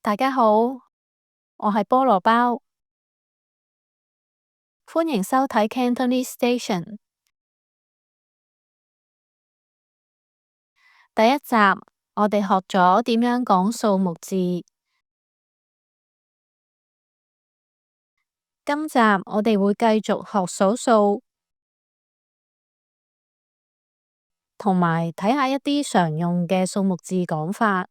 大家好，我係菠蘿包，歡迎收睇 Cantonese Station。第一集我哋學咗點樣講數目字，今集我哋會繼續學數數，同埋睇下一啲常用嘅數目字講法。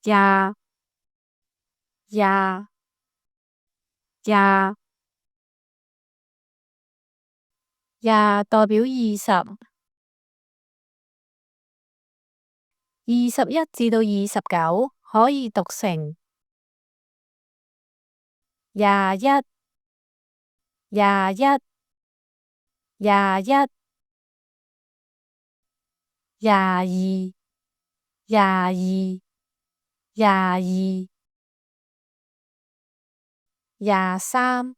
廿、廿、廿、廿代表20，21至到29可以讀成21、21、21、22、22、22、23、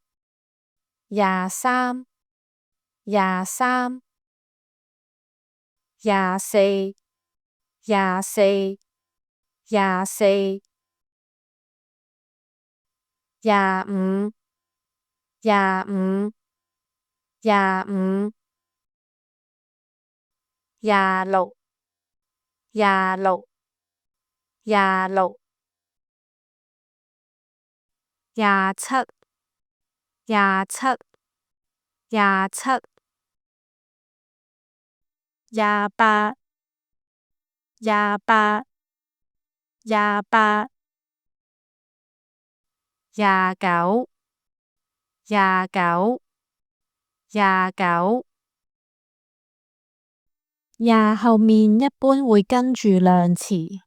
23、23、24、24、24、25、25、25、26、26、26、27、27、27、28、28、28、29、29、29。廿後面一般會跟住量詞，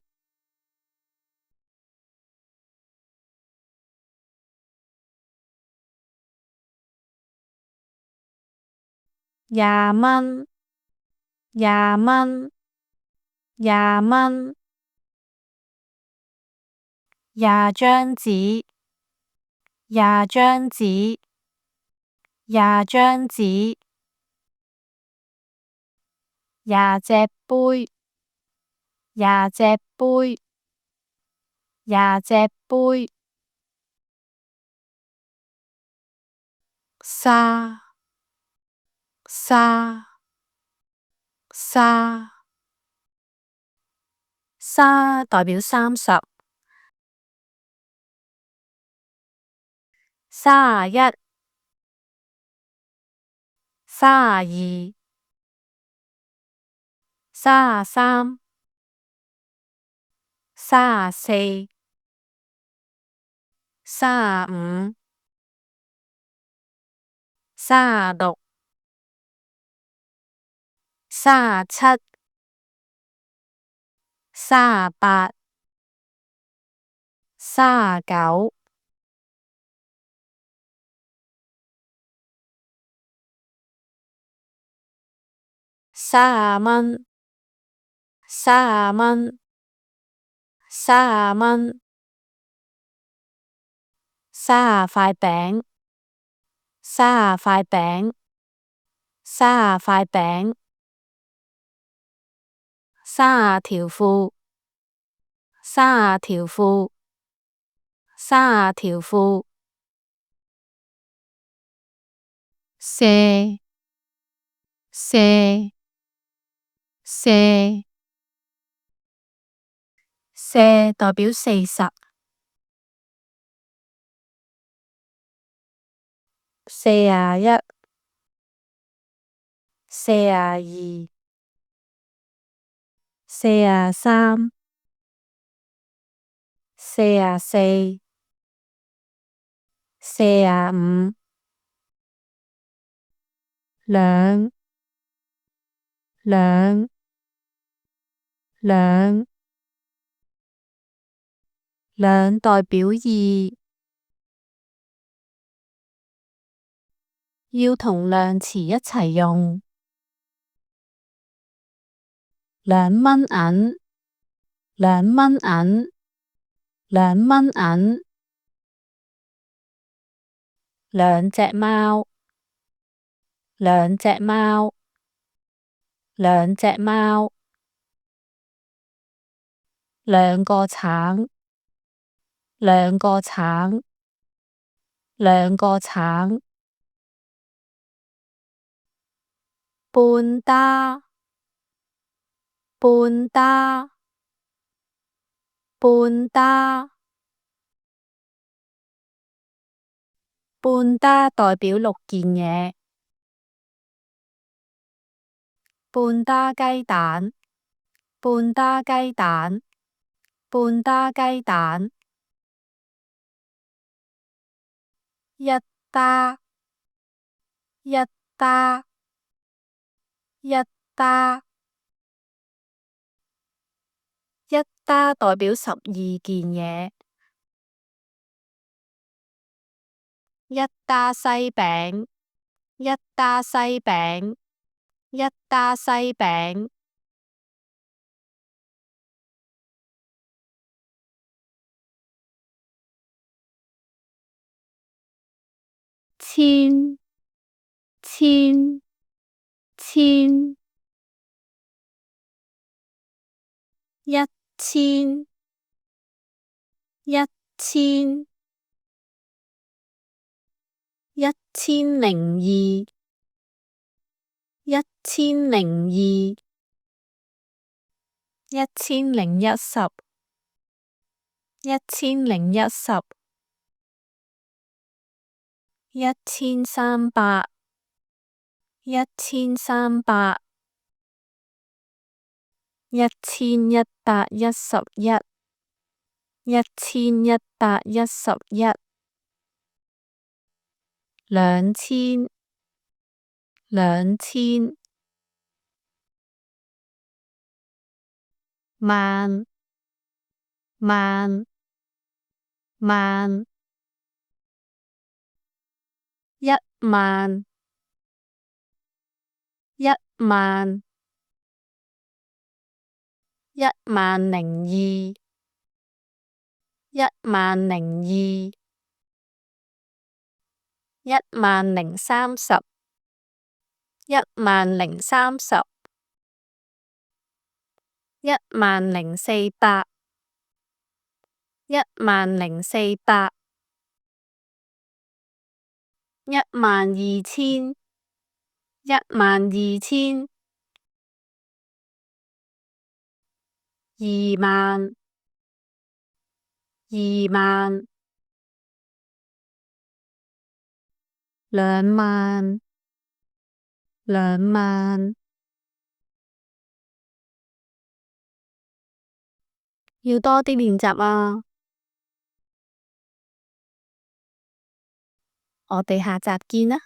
廿蚊、廿蚊、廿蚊、廿張紙、廿張紙、廿張紙、廿隻杯、廿隻杯、廿隻杯、沙、沙、沙、沙代表30、31、32、33、34、35、36、37、38、39、30蚊、30蚊、30蚊、30塊餅、30塊餅、30塊餅、30條褲、30條褲、30條褲。射、射、射、射代表40、41、42、43、44、45、兩、兩、兩、兩代表2，要同量詞一齊用。2蚊銀、2蚊銀、2蚊銀。兩隻貓、兩隻貓，兩隻貓，兩個橙，兩個橙，兩個橙，半打，半打，半打，半打代表6件嘢。半打雞蛋，半打雞蛋，半打雞蛋，一打，一打，一打，一打代表12件嘢。一打西餅，一打西餅，一打西餅，千，千，千，一千，一千，1002，1002，1010，1010，1300，1300，1111，1111，2000，2000，萬，萬，萬，10000，10000，10002，10002，1030，1030，10400，10400，12000，12000，20000，20000，20000，20000，要多啲練習啊！我哋下集見啦！